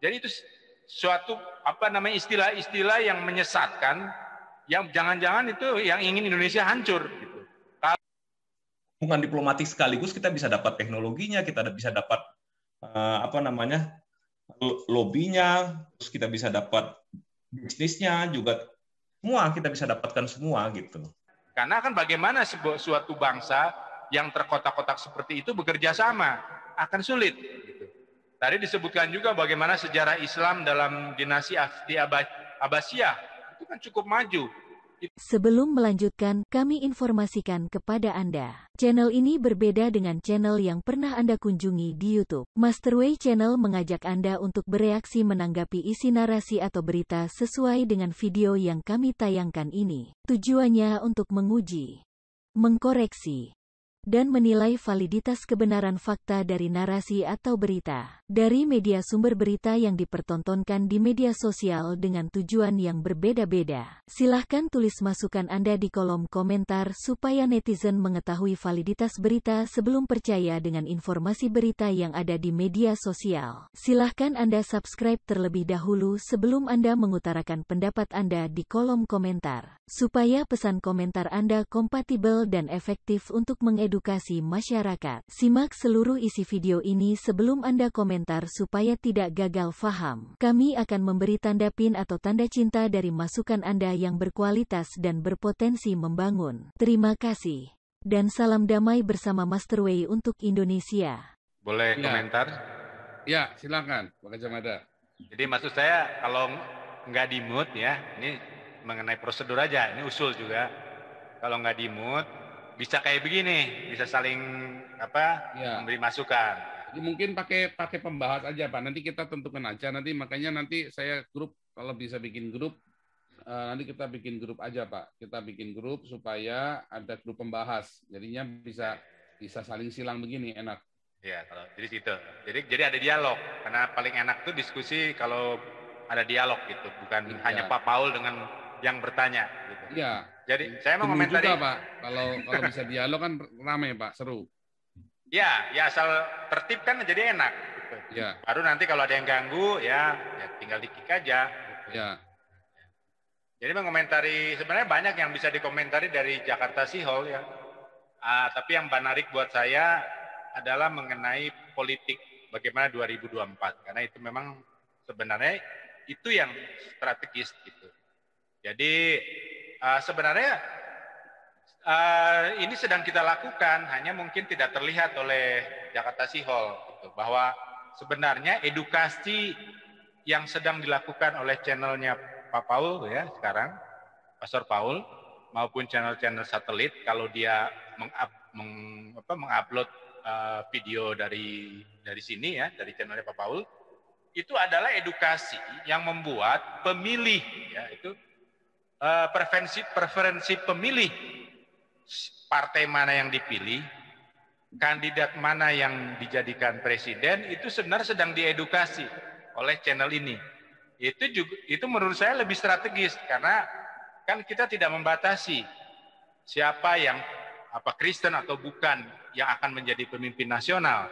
Jadi itu suatu istilah-istilah yang menyesatkan, yang jangan-jangan itu yang ingin Indonesia hancur gitu. Hubungan diplomatik sekaligus kita bisa dapat teknologinya, kita bisa dapat lobbynya, terus kita bisa dapat bisnisnya juga, semua kita bisa dapatkan semua gitu. Karena kan bagaimana suatu bangsa yang terkotak-kotak seperti itu bekerja sama akan sulit. Gitu. Tadi disebutkan juga bagaimana sejarah Islam dalam dinasti Abbasiyah itu kan cukup maju. Sebelum melanjutkan, kami informasikan kepada Anda. Channel ini berbeda dengan channel yang pernah Anda kunjungi di YouTube. Masterway Channel mengajak Anda untuk bereaksi menanggapi isi narasi atau berita sesuai dengan video yang kami tayangkan ini. Tujuannya untuk menguji, mengkoreksi, dan menilai validitas kebenaran fakta dari narasi atau berita dari media sumber berita yang dipertontonkan di media sosial dengan tujuan yang berbeda-beda. Silahkan tulis masukan Anda di kolom komentar supaya netizen mengetahui validitas berita sebelum percaya dengan informasi berita yang ada di media sosial. Silahkan Anda subscribe terlebih dahulu sebelum Anda mengutarakan pendapat Anda di kolom komentar, supaya pesan komentar Anda kompatibel dan efektif untuk mengedukasi masyarakat. Simak seluruh isi video ini sebelum Anda komentar supaya tidak gagal faham. Kami akan memberi tanda pin atau tanda cinta dari masukan Anda yang berkualitas dan berpotensi membangun. Terima kasih. Dan salam damai bersama Masterway untuk Indonesia. Boleh komentar? Ya, silakan, Pak Kacamata. Jadi maksud saya kalau nggak di-mute ya, ini mengenai prosedur aja, ini usul juga. Kalau nggak di-mute, bisa kayak begini, bisa saling memberi masukan. Jadi mungkin pakai pembahas aja Pak. Nanti kita tentukan aja. Makanya saya grup, kalau bisa bikin grup, nanti kita bikin grup aja Pak. Kita bikin grup supaya ada grup pembahas. Jadinya bisa saling silang begini, enak. Ya, kalau jadi gitu. Jadi ada dialog. Karena paling enak tuh diskusi kalau ada dialog gitu, bukan hanya Pak Paul dengan yang bertanya. Gitu. Iya. Jadi saya mau komentari juga Pak. Kalau bisa dialog kan ramai Pak, seru. Ya asal tertib kan jadi enak. Gitu. Ya. Baru nanti kalau ada yang ganggu, ya tinggal di-kick aja. Gitu. Ya. Jadi mengomentari, sebenarnya banyak yang bisa dikomentari dari Jakarta City Hall ya. Tapi yang menarik buat saya adalah mengenai politik bagaimana 2024. Karena itu memang sebenarnya itu yang strategis gitu. Jadi sebenarnya ini sedang kita lakukan, hanya mungkin tidak terlihat oleh Jakarta City Hall, gitu, bahwa sebenarnya edukasi yang sedang dilakukan oleh channelnya Pak Paul ya sekarang, Pastor Paul, maupun channel-channel satelit, kalau dia mengupload video dari sini ya, dari channelnya Pak Paul, itu adalah edukasi yang membuat pemilih ya itu preferensi pemilih partai mana yang dipilih, kandidat mana yang dijadikan presiden, itu sebenarnya sedang diedukasi oleh channel ini. Itu menurut saya lebih strategis, karena kan kita tidak membatasi siapa yang Kristen atau bukan yang akan menjadi pemimpin nasional,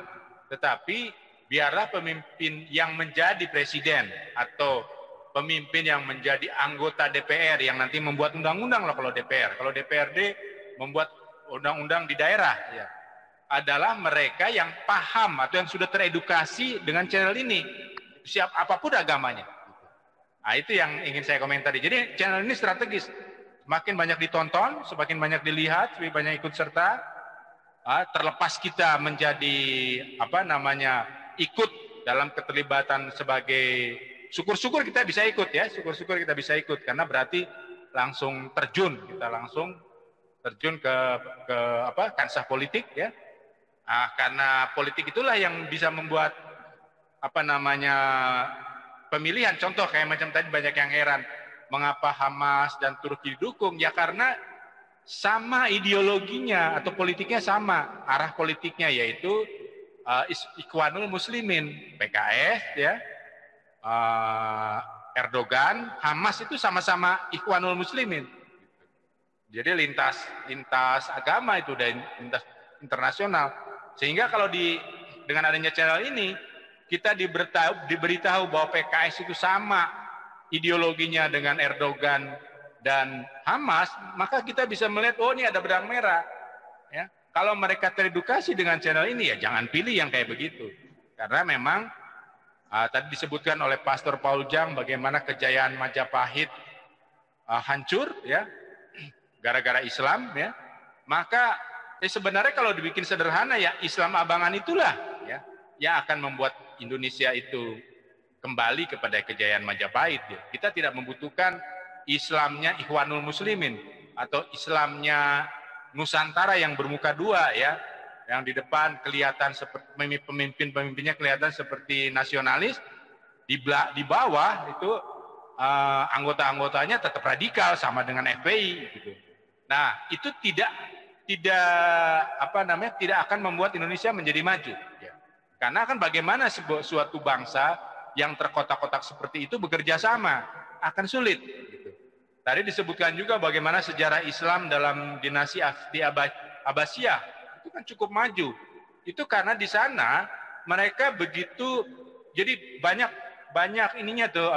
tetapi biarlah pemimpin yang menjadi presiden atau pemimpin yang menjadi anggota DPR yang nanti membuat undang-undang lah kalau DPR. Kalau DPRD membuat undang-undang di daerah ya, adalah mereka yang paham atau yang sudah teredukasi dengan channel ini, siap apapun agamanya. Nah, itu yang ingin saya komentari. Jadi channel ini strategis, semakin banyak ditonton, semakin banyak dilihat, semakin banyak ikut serta. Terlepas kita menjadi ikut dalam keterlibatan sebagai, syukur-syukur kita bisa ikut ya, syukur-syukur kita bisa ikut, karena berarti langsung terjun, kita langsung terjun ke kancah politik ya. Karena politik itulah yang bisa membuat pemilihan. Contoh kayak macam tadi banyak yang heran mengapa Hamas dan Turki didukung, ya karena sama ideologinya atau politiknya sama, arah politiknya yaitu Ikhwanul Muslimin, PKS ya, Erdogan, Hamas itu sama-sama Ikhwanul Muslimin. Jadi lintas agama itu dan lintas internasional. Sehingga kalau dengan adanya channel ini, kita diberitahu bahwa PKS itu sama ideologinya dengan Erdogan dan Hamas, maka kita bisa melihat, oh ini ada benang merah. Ya, kalau mereka teredukasi dengan channel ini, ya jangan pilih yang kayak begitu. Karena memang tadi disebutkan oleh Pastor Paul Jang bagaimana kejayaan Majapahit hancur, ya, gara-gara Islam, ya. Maka sebenarnya kalau dibikin sederhana, ya Islam abangan itulah, ya, yang akan membuat Indonesia itu kembali kepada kejayaan Majapahit. Ya. Kita tidak membutuhkan Islamnya Ikhwanul Muslimin atau Islamnya Nusantara yang bermuka dua, ya, yang di depan kelihatan seperti pemimpinnya kelihatan seperti nasionalis, di bawah itu anggota-anggotanya tetap radikal sama dengan FPI gitu. Nah, itu tidak akan membuat Indonesia menjadi maju, ya. Karena kan bagaimana suatu bangsa yang terkotak-kotak seperti itu bekerja sama akan sulit gitu. Tadi disebutkan juga bagaimana sejarah Islam dalam dinasti Abbasiyah itu kan cukup maju. Itu karena di sana mereka begitu, jadi banyak ininya tuh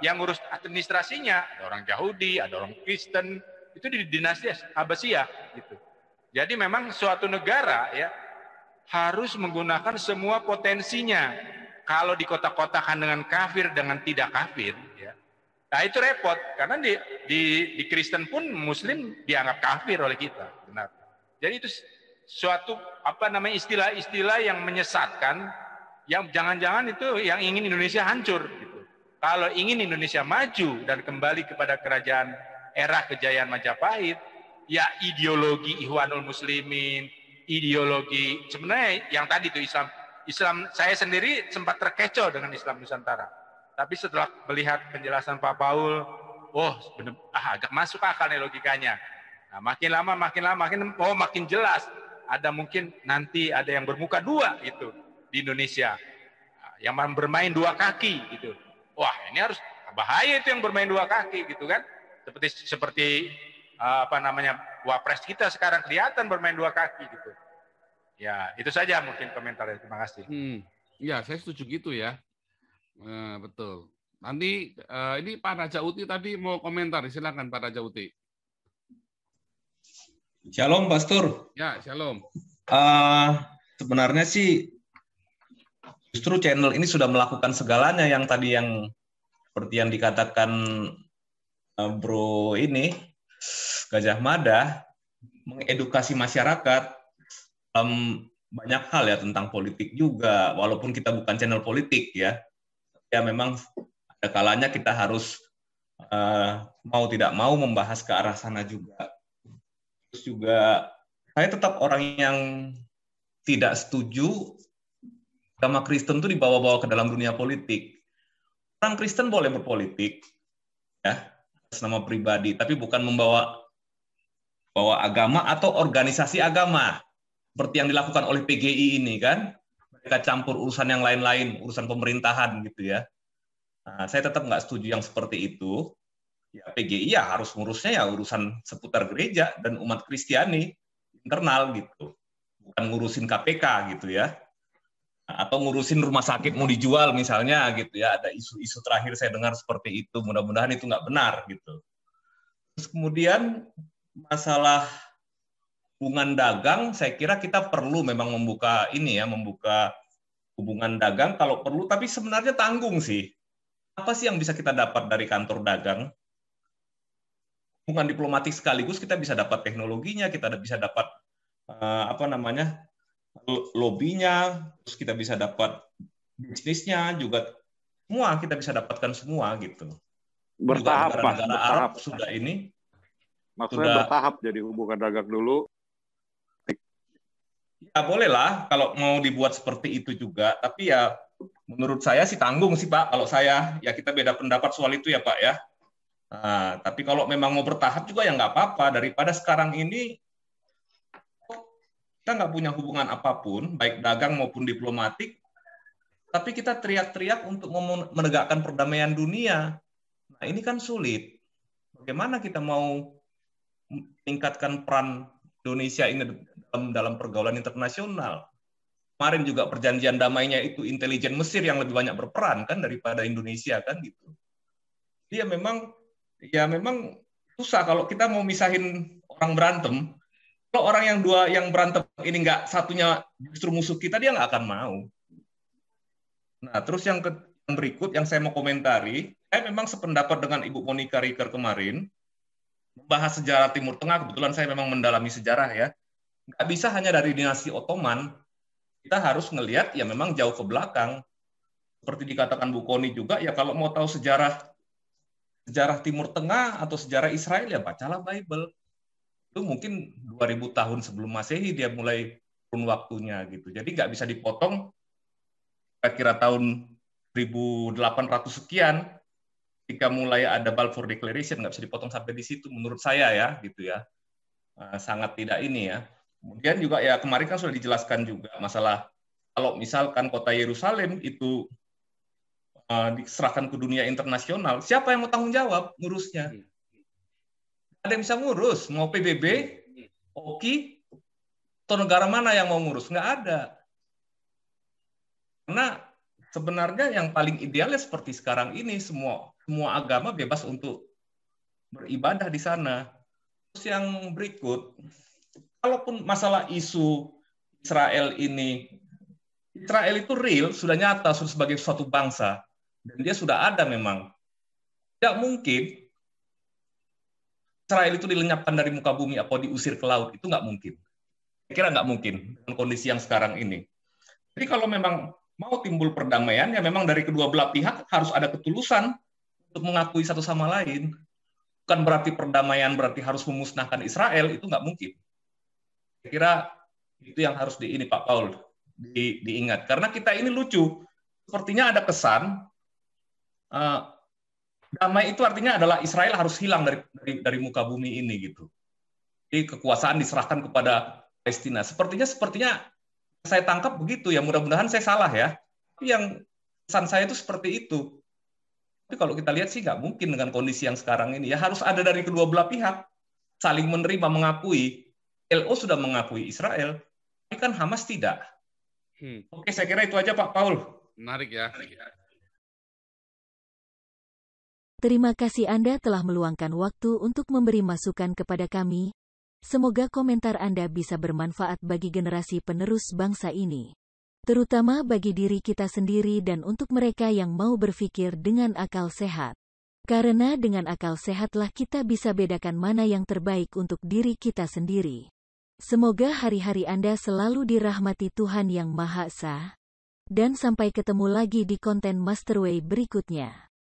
yang ngurus administrasinya, ada orang Yahudi, ada orang Kristen, itu di dinasti Abbasiyah gitu. Jadi memang suatu negara, ya, harus menggunakan semua potensinya. Kalau di kota-kotakan dengan kafir dengan tidak kafir, ya, nah itu repot. Karena di Kristen pun Muslim dianggap kafir oleh kita, benar. Jadi itu suatu istilah-istilah yang menyesatkan, yang jangan-jangan itu yang ingin Indonesia hancur. Gitu. Kalau ingin Indonesia maju dan kembali kepada kerajaan era kejayaan Majapahit, ya ideologi Ikhwanul Muslimin, ideologi sebenarnya yang tadi itu Islam saya sendiri sempat terkecoh dengan Islam Nusantara. Tapi setelah melihat penjelasan Pak Paul, agak masuk akal nih logikanya. Nah, makin lama makin jelas. Ada mungkin nanti ada yang bermuka dua itu di Indonesia. Nah, yang bermain dua kaki gitu. Wah, ini harus bahaya itu yang bermain dua kaki gitu kan. Seperti Wapres kita sekarang kelihatan bermain dua kaki gitu. Ya, itu saja mungkin komentarnya. Terima kasih. Ya, saya setuju gitu ya. Betul. Nanti ini Pak Raja Uti tadi mau komentar, silakan Pak Raja Uti. Shalom, Pastor. Ya, shalom. Sebenarnya sih justru channel ini sudah melakukan segalanya yang tadi yang seperti yang dikatakan Bro ini Gajah Mada, mengedukasi masyarakat banyak hal ya tentang politik juga, walaupun kita bukan channel politik ya memang ada kalanya kita harus mau tidak mau membahas ke arah sana juga. Terus juga saya tetap orang yang tidak setuju agama Kristen itu dibawa-bawa ke dalam dunia politik. Orang Kristen boleh berpolitik ya atas nama pribadi, tapi bukan membawa agama atau organisasi agama seperti yang dilakukan oleh PGI ini kan. Mereka campur urusan yang lain-lain, urusan pemerintahan gitu ya. Nah, saya tetap nggak setuju yang seperti itu. Ya, PGI ya harus ngurusnya ya urusan seputar gereja dan umat Kristiani internal gitu. Bukan ngurusin KPK gitu ya. Nah, atau ngurusin rumah sakit mau dijual misalnya gitu ya. Ada isu-isu terakhir saya dengar seperti itu. Mudah-mudahan itu nggak benar gitu. Terus kemudian masalah hubungan dagang, saya kira kita perlu memang membuka hubungan dagang kalau perlu, tapi sebenarnya tanggung sih. Apa sih yang bisa kita dapat dari kantor dagang? Hubungan diplomatik sekaligus kita bisa dapat teknologinya, kita bisa dapat lobbynya, terus kita bisa dapat bisnisnya juga, semua kita bisa dapatkan semua gitu. Bertahap, Pak. Negara Arab sudah ini. Maksudnya bertahap, jadi hubungan dagang dulu. Ya bolehlah kalau mau dibuat seperti itu juga, tapi ya menurut saya sih tanggung sih Pak. Kalau saya, ya kita beda pendapat soal itu ya Pak ya. Nah, tapi kalau memang mau bertahap juga ya nggak apa-apa. Daripada sekarang ini kita nggak punya hubungan apapun, baik dagang maupun diplomatik, tapi kita teriak-teriak untuk menegakkan perdamaian dunia. Nah ini kan sulit. Bagaimana kita mau meningkatkan peran Indonesia ini dalam pergaulan internasional? Kemarin juga perjanjian damainya itu intelijen Mesir yang lebih banyak berperan kan daripada Indonesia kan gitu. Dia memang susah kalau kita mau misahin orang berantem. Kalau orang yang berantem ini nggak satunya justru musuh kita, dia nggak akan mau. Nah, terus yang berikut yang saya mau komentari, saya memang sependapat dengan Ibu Monica Riker kemarin, membahas sejarah Timur Tengah. Kebetulan saya memang mendalami sejarah ya. Nggak bisa hanya dari dinasti Ottoman, kita harus ngelihat ya memang jauh ke belakang. Seperti dikatakan Bu Koni juga, ya kalau mau tahu sejarah Timur Tengah atau sejarah Israel, ya bacalah Bible. Itu mungkin 2000 tahun sebelum Masehi dia mulai turun waktunya gitu. Jadi nggak bisa dipotong kira-kira tahun 1800 sekian ketika mulai ada Balfour Declaration, nggak bisa dipotong sampai di situ menurut saya ya gitu ya. Sangat tidak ini ya. Kemudian juga ya kemarin kan sudah dijelaskan juga masalah kalau misalkan kota Yerusalem itu diserahkan ke dunia internasional, siapa yang mau tanggung jawab ngurusnya? Ada yang bisa ngurus, mau PBB, OKI, atau negara mana yang mau ngurus? Nggak ada. Karena sebenarnya yang paling idealnya seperti sekarang ini, semua agama bebas untuk beribadah di sana. Terus yang berikut, kalaupun masalah isu Israel ini, Israel itu real, sudah nyata, sudah sebagai suatu bangsa, dan dia sudah ada memang. Tidak mungkin Israel itu dilenyapkan dari muka bumi atau diusir ke laut, itu nggak mungkin. Saya kira nggak mungkin dengan kondisi yang sekarang ini. Jadi kalau memang mau timbul perdamaian, ya memang dari kedua belah pihak harus ada ketulusan untuk mengakui satu sama lain. Bukan berarti perdamaian berarti harus memusnahkan Israel, itu nggak mungkin. Saya kira itu yang harus Pak Paul diingat. Karena kita ini lucu, sepertinya ada kesan damai itu artinya adalah Israel harus hilang dari muka bumi ini gitu. Jadi kekuasaan diserahkan kepada Palestina. Sepertinya saya tangkap begitu ya. Mudah-mudahan saya salah ya. Tapi yang pesan saya itu seperti itu. Tapi kalau kita lihat sih nggak mungkin dengan kondisi yang sekarang ini. Ya harus ada dari kedua belah pihak saling menerima, mengakui. LO sudah mengakui Israel, tapi kan Hamas tidak. Oke, saya kira itu aja Pak Paul. Menarik ya. Terima kasih Anda telah meluangkan waktu untuk memberi masukan kepada kami. Semoga komentar Anda bisa bermanfaat bagi generasi penerus bangsa ini. Terutama bagi diri kita sendiri dan untuk mereka yang mau berpikir dengan akal sehat. Karena dengan akal sehatlah kita bisa bedakan mana yang terbaik untuk diri kita sendiri. Semoga hari-hari Anda selalu dirahmati Tuhan Yang Maha Esa. Dan sampai ketemu lagi di konten Masterway berikutnya.